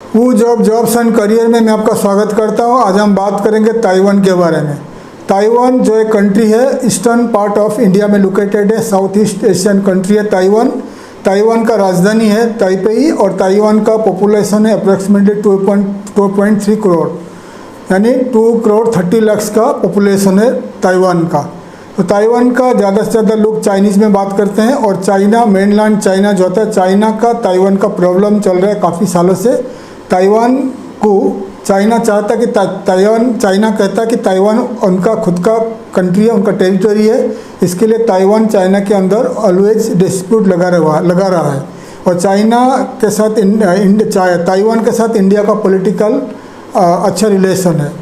वो jobs and career में मैं आपका स्वागत करता हूँ। आज हम बात करेंगे ताइवान के बारे में। ताइवान जो एक कंट्री है, ईस्टर्न पार्ट ऑफ इंडिया में लोकेटेड है, साउथ ईस्ट एशियन कंट्री है ताइवान। ताइवान का राजधानी है ताइपेई और ताइवान का पॉपुलेशन है अप्रोक्सीमेटली 2.3 करोड़, यानी 2 करोड़ 30 लाख का पॉपुलेशन है ताइवान का। तो ताइवान का ज़्यादा से ज़्यादा लोग चाइनीज़ में बात करते हैं और चाइना, मेनलैंड चाइना जो होता है, चाइना का ताइवान का प्रॉब्लम चल रहा है काफ़ी सालों से। ताइवान को चाइना चाहता है कि चाइना कहता है कि ताइवान उनका खुद का कंट्री है, उनका टेरिटरी है। इसके लिए ताइवान चाइना के अंदर ऑलवेज डिस्प्यूट लगा रहा है और चाइना के साथ ताइवान के साथ इंडिया का पॉलिटिकल अच्छा रिलेशन है।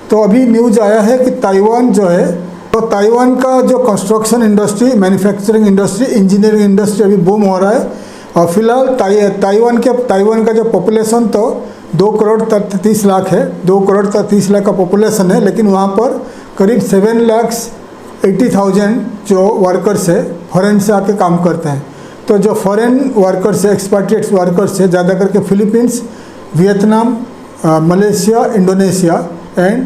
तो अभी न्यूज़ आया है कि ताइवान जो है, तो ताइवान का जो construction industry, manufacturing industry, engineering industry अभी बूम हो रहा है। और फिलहाल ताइवान का जो पॉपुलेशन तो 2 करोड़ 30 लाख है, 2 करोड़ 30 लाख का पॉपुलेशन है, लेकिन वहाँ पर करीब 7,80,000 जो वर्कर्स है फॉरेन से आके काम करते हैं। तो जो फॉरेन वर्कर्स है, एक्सपाट्रिएट्स वर्कर्स है, ज़्यादा करके Philippines, Vietnam, Malaysia, Indonesia and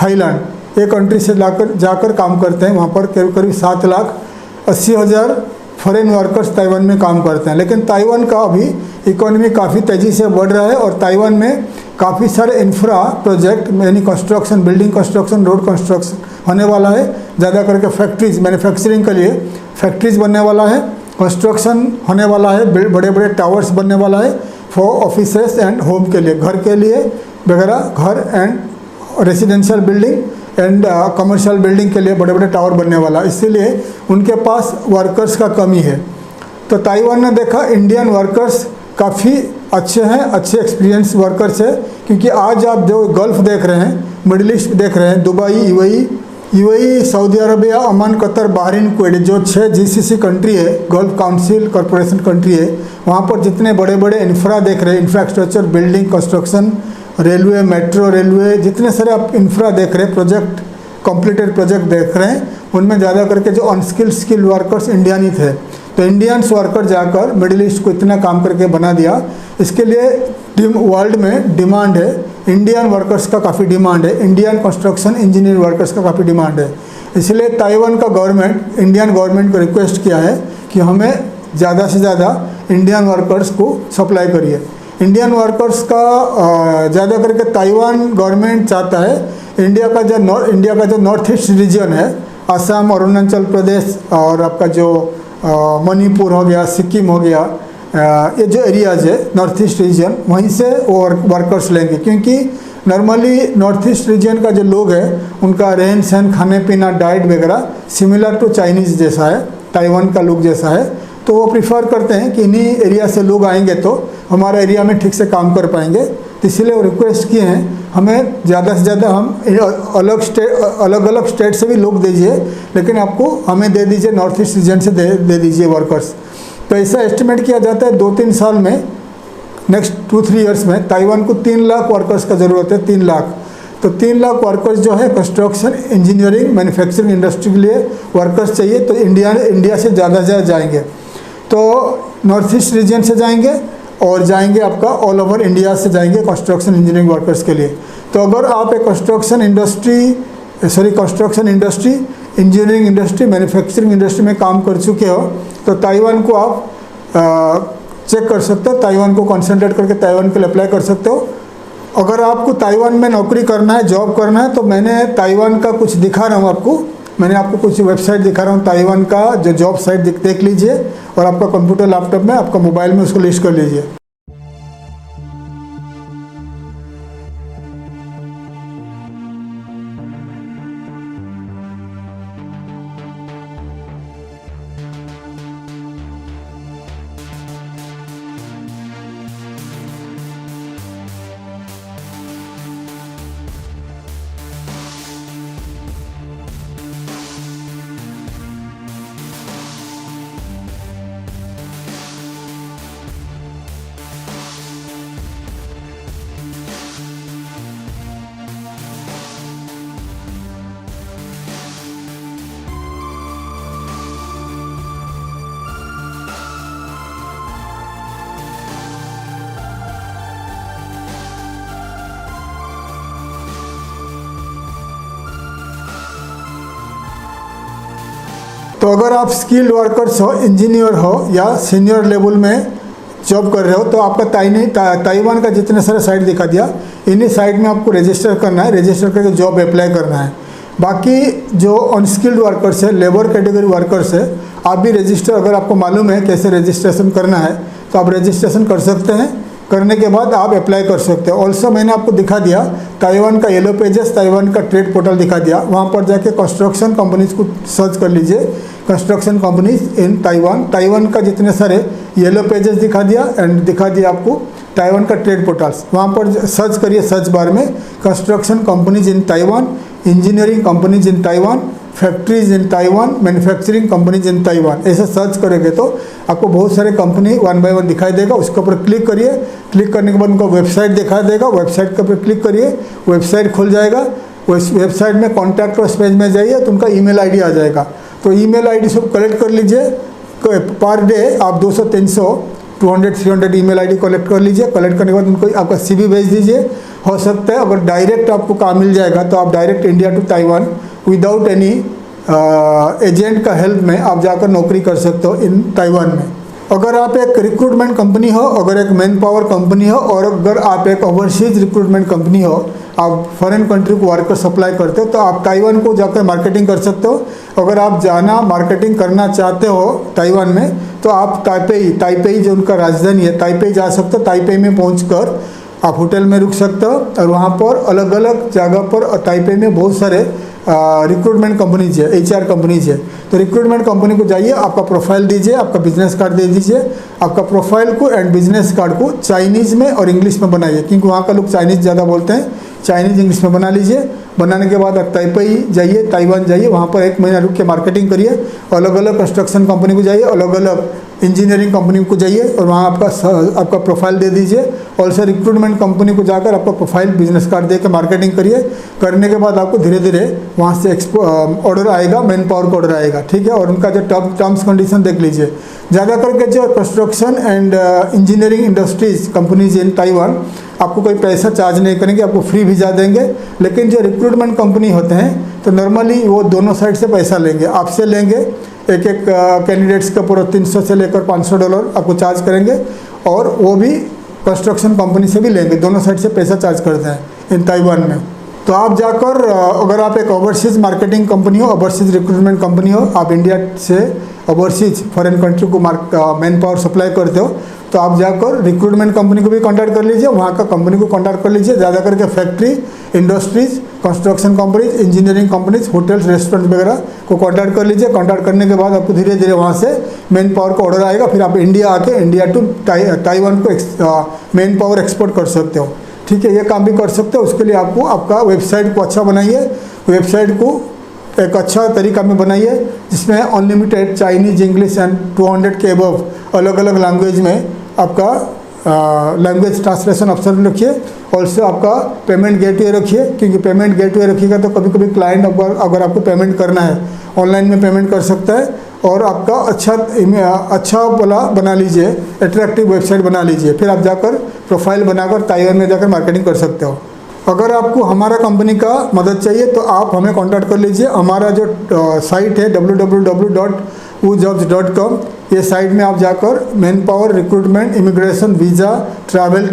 Thailand, ये कंट्री से जाकर काम करते हैं। वहाँ पर करीब 7,80,000 फॉरेन वर्कर्स ताइवान में काम करते हैं। लेकिन ताइवान का अभी इकोनॉमी काफ़ी तेज़ी से बढ़ रहा है और ताइवान में काफ़ी सारे इंफ्रा प्रोजेक्ट, यानी construction, building construction, road construction होने वाला है। ज़्यादा करके फैक्ट्रीज, मैन्युफैक्चरिंग के लिए फैक्ट्रीज बनने वाला है, कंस्ट्रक्शन होने वाला है, बड़े बड़े टावर्स बनने वाला है फॉर ऑफिसेस एंड होम के लिए, घर के लिए वगैरह, घर and residential building and commercial building के लिए बड़े बड़े टावर बनने वाला, इसीलिए उनके पास वर्कर्स का कमी है। तो ताइवान ने देखा इंडियन वर्कर्स काफ़ी अच्छे हैं, अच्छे एक्सपीरियंस वर्कर्स है, क्योंकि आज आप जो गल्फ़ देख रहे हैं, मिडिल ईस्ट देख रहे हैं, Dubai, UAE, Saudi Arabia, Oman, Qatar, Bahrain, Kuwait, जो 6 जीसीसी कंट्री है, गल्फ काउंसिल कॉरपोरेशन कंट्री है, वहाँ पर जितने बड़े बड़े इंफ्रा देख रहे हैं, infrastructure, building construction, railway, metro railway, जितने सारे आप इंफ्रा देख रहे हैं, प्रोजेक्ट, कंप्लीटेड प्रोजेक्ट देख रहे हैं, उनमें ज़्यादा करके जो स्किल्ड वर्कर्स इंडियन ही थे। तो इंडियंस वर्कर जाकर मिडिल ईस्ट को इतना काम करके बना दिया। इसके लिए वर्ल्ड में डिमांड है, इंडियन वर्कर्स का काफ़ी डिमांड है, इंडियन कंस्ट्रक्शन इंजीनियरिंग वर्कर्स का काफ़ी डिमांड है। इसलिए ताइवान का गवर्नमेंट इंडियन गवर्नमेंट को रिक्वेस्ट किया है कि हमें ज़्यादा से ज़्यादा इंडियन वर्कर्स को सप्लाई करिए। इंडियन वर्कर्स का ज़्यादा करके ताइवान गवर्नमेंट चाहता है इंडिया का जो नॉर्थ ईस्ट रीजन है, असम, अरुणाचल प्रदेश और आपका जो मणिपुर हो गया, सिक्किम हो गया, ये जो एरियाज़ है नॉर्थ ईस्ट रीजन, वहीं से वो वर्कर्स लेंगे, क्योंकि नॉर्मली नॉर्थ ईस्ट रीजन का जो लोग है उनका रहन सहन, खाने पीना, डाइट वगैरह सिमिलर टू चाइनीज़ जैसा है, ताइवान का लोग जैसा है। तो वो प्रिफर करते हैं कि इन्हीं एरिया से लोग आएंगे तो हमारे एरिया में ठीक से काम कर पाएंगे। तो इसलिए वो रिक्वेस्ट किए हैं हमें ज़्यादा से ज़्यादा, हम अलग अलग स्टेट से भी लोग दीजिए, लेकिन आपको हमें दे दीजिए, नॉर्थ ईस्ट रीजन से दे दीजिए वर्कर्स। तो ऐसा एस्टिमेट किया जाता है 2-3 साल में, नेक्स्ट 2-3 ईयर्स में ताइवान को 3 लाख वर्कर्स का ज़रूरत है, 3 लाख। तो 3 लाख वर्कर्स जो है कंस्ट्रक्शन, इंजीनियरिंग, मैन्युफैक्चरिंग इंडस्ट्री के लिए वर्कर्स चाहिए। तो इंडिया से ज़्यादा जाएंगे, तो नॉर्थ ईस्ट रीजन से जाएंगे और जाएंगे आपका ऑल ओवर इंडिया से जाएंगे कंस्ट्रक्शन इंजीनियरिंग वर्कर्स के लिए। तो अगर आप एक construction industry, engineering industry, manufacturing industry में काम कर चुके हो तो ताइवान को आप चेक कर सकते हो, ताइवान को कंसंट्रेट करके ताइवान के लिए अप्लाई कर सकते हो। अगर आपको ताइवान में नौकरी करना है, जॉब करना है, तो मैंने ताइवान का कुछ दिखा रहा हूँ आपको, मैंने आपको कुछ वेबसाइट दिखा रहा हूँ ताइवान का, जो जॉब साइट देख लीजिए और आपका कंप्यूटर, लैपटॉप में, आपका मोबाइल में उसको लिस्ट कर लीजिए। तो अगर आप स्किल्ड वर्कर्स हो, इंजीनियर हो या सीनियर लेवल में जॉब कर रहे हो तो आपका ताइवान का जितने सारे साइट दिखा दिया, इन्हीं साइट में आपको रजिस्टर करना है, रजिस्टर करके जॉब अप्लाई करना है। बाकी जो अनस्किल्ड वर्कर्स है, लेबर कैटेगरी वर्कर्स है, आप भी रजिस्टर, अगर आपको मालूम है कैसे रजिस्ट्रेशन करना है तो आप रजिस्ट्रेशन कर सकते हैं। करने के बाद आप अप्लाई कर सकते हो। ऑल्सो मैंने आपको दिखा दिया ताइवान का येलो पेजेस, ताइवान का ट्रेड पोर्टल दिखा दिया, वहाँ पर जाके कंस्ट्रक्शन कंपनीज को सर्च कर लीजिए, construction companies in Taiwan. Taiwan का जितने सारे येलो पेजेस दिखा दिया एंड दिखा दिया आपको ताइवान का ट्रेड पोर्टल्स, वहाँ पर सर्च करिए सर्च बार में construction companies in Taiwan, engineering companies in Taiwan, factories in Taiwan, manufacturing companies in Taiwan, ऐसे सर्च करेंगे तो आपको बहुत सारे कंपनी 1 बाय 1 दिखाई देगा। उसके ऊपर क्लिक करिए, क्लिक करने के बाद उनका वेबसाइट दिखा देगा, वेबसाइट के ऊपर क्लिक करिए, वेबसाइट खुल जाएगा। उस वेबसाइट में कॉन्टैक्ट अस पेज में जाइए तो उनका ईमेल आईडी आ जाएगा, तो ईमेल आईडी सब कलेक्ट कर लीजिए। पर डे आप 200, 300, 200, 300 ईमेल आईडी कलेक्ट कर लीजिए। कलेक्ट करने के बाद उनको आपका CV भेज दीजिए। हो सकता है अगर डायरेक्ट आपको काम मिल जाएगा तो आप direct India to Taiwan without any agent का हेल्प में आप जाकर नौकरी कर सकते हो इन ताइवान में। अगर आप एक रिक्रूटमेंट कंपनी हो, अगर एक मैन पावर कंपनी हो और अगर आप एक ओवरसीज रिक्रूटमेंट कंपनी हो, आप फॉरेन कंट्री को वर्कर सप्लाई करते हो तो आप ताइवान को जाकर मार्केटिंग कर सकते हो। अगर आप जाना मार्केटिंग करना चाहते हो ताइवान में तो आप ताइपेई जो उनका राजधानी है ताइपेई जा सकते हो। ताइपेई में पहुंचकर आप होटल में रुक सकते हो और वहाँ पर अलग अलग जगह पर ताइपेई में बहुत सारे रिक्रूटमेंट कंपनीज है, HR कंपनीज है। तो रिक्रूटमेंट कंपनी को जाइए, आपका प्रोफाइल दीजिए, आपका बिजनेस कार्ड दे दीजिए। आपका प्रोफाइल को एंड बिजनेस कार्ड को चाइनीज़ में और इंग्लिश में बनाइए, क्योंकि वहाँ का लोग चाइनीज़ ज़्यादा बोलते हैं। चाइनीज़ इंग्लिश में बना लीजिए। बनाने के बाद आप ताइपेई जाइए, ताइवान जाइए, वहाँ पर 1 महीना रुक के मार्केटिंग करिए। अलग अलग कंस्ट्रक्शन कंपनी को जाइए, अलग अलग इंजीनियरिंग कंपनी को जाइए और वहाँ आपका प्रोफाइल दे दीजिए। ऑल्सो रिक्रूटमेंट कंपनी को जाकर आपका प्रोफाइल बिजनेस कार्ड दे के मार्केटिंग करिए। करने के बाद आपको धीरे धीरे वहाँ से ऑर्डर आएगा, मैन पावर का ऑर्डर आएगा, ठीक है। और उनका जो टर्म्स कंडीशन देख लीजिए। ज़्यादा करके जो construction and engineering industries companies in Taiwan आपको कोई पैसा चार्ज नहीं करेंगे, आपको फ्री वीज़ा देंगे। लेकिन जो रिक्रूटमेंट कंपनी होते हैं तो नॉर्मली वो दोनों साइड से पैसा लेंगे, आपसे लेंगे एक कैंडिडेट्स के ऊपर $300 से लेकर $500 आपको चार्ज करेंगे, और वो भी कंस्ट्रक्शन कंपनी से भी लेंगे। दोनों साइड से पैसा चार्ज करते हैं इन ताइवान में। तो आप जाकर अगर आप एक ओवरसीज़ मार्केटिंग कंपनी हो, ओवरसीज़ रिक्रूटमेंट कंपनी हो, आप इंडिया से ओवरसीज़ फॉरेन कंट्री को मैन पावर सप्लाई करते हो, तो आप जाकर रिक्रूटमेंट कंपनी को भी कांटेक्ट कर लीजिए, वहाँ का कंपनी को कांटेक्ट कर लीजिए। ज़्यादा करके factory, industries, construction companies, engineering companies, hotels, restaurant वगैरह को कांटेक्ट कर लीजिए। कांटेक्ट करने के बाद आपको धीरे धीरे वहाँ से मैन पावर का ऑर्डर आएगा। फिर आप इंडिया आके इंडिया टू ताइवान को मैन पावर एक्सपोर्ट कर सकते हो, ठीक है। ये काम भी कर सकते हो। उसके लिए आपको आपका वेबसाइट को अच्छा बनाइए, वेबसाइट को एक अच्छा तरीका में बनाइए जिसमें अनलिमिटेड चाइनीज, इंग्लिश एंड 200 के अबव अलग अलग लैंग्वेज में आपका लैंग्वेज ट्रांसलेशन ऑप्शन रखिए। ऑल्सो आपका पेमेंट गेटवे रखिए, क्योंकि पेमेंट गेटवे रखिएगा तो कभी कभी क्लाइंट अगर आपको पेमेंट करना है ऑनलाइन में पेमेंट कर सकता है। और आपका अच्छा बना लीजिए, अट्रैक्टिव वेबसाइट बना लीजिए। फिर आप जाकर प्रोफाइल बनाकर ताइवान में जाकर मार्केटिंग कर सकते हो। अगर आपको हमारा कंपनी का मदद चाहिए तो आप हमें कांटेक्ट कर लीजिए। हमारा जो साइट है www.woojobs.com, ये साइट में आप जाकर man power, recruitment, immigration, visa, travel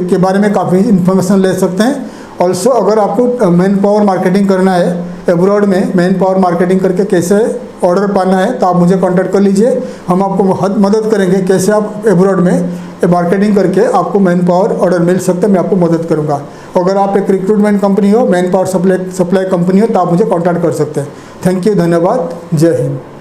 के बारे में काफ़ी इन्फॉर्मेशन ले सकते हैं। ऑल्सो अगर आपको मैन पावर मार्केटिंग करना है एब्रॉड में, मैन पावर मार्केटिंग करके कैसे ऑर्डर पाना है, तो आप मुझे कांटेक्ट कर लीजिए। हम आपको मदद करेंगे कैसे आप एब्रॉड में मार्केटिंग करके आपको मैन पावर ऑर्डर मिल सकता है, मैं आपको मदद करूंगा। अगर आप एक रिक्रूटमेंट कंपनी हो, मैन पावर सप्लाई कंपनी हो, तो आप मुझे कांटेक्ट कर सकते हैं। थैंक यू, धन्यवाद, जय हिंद।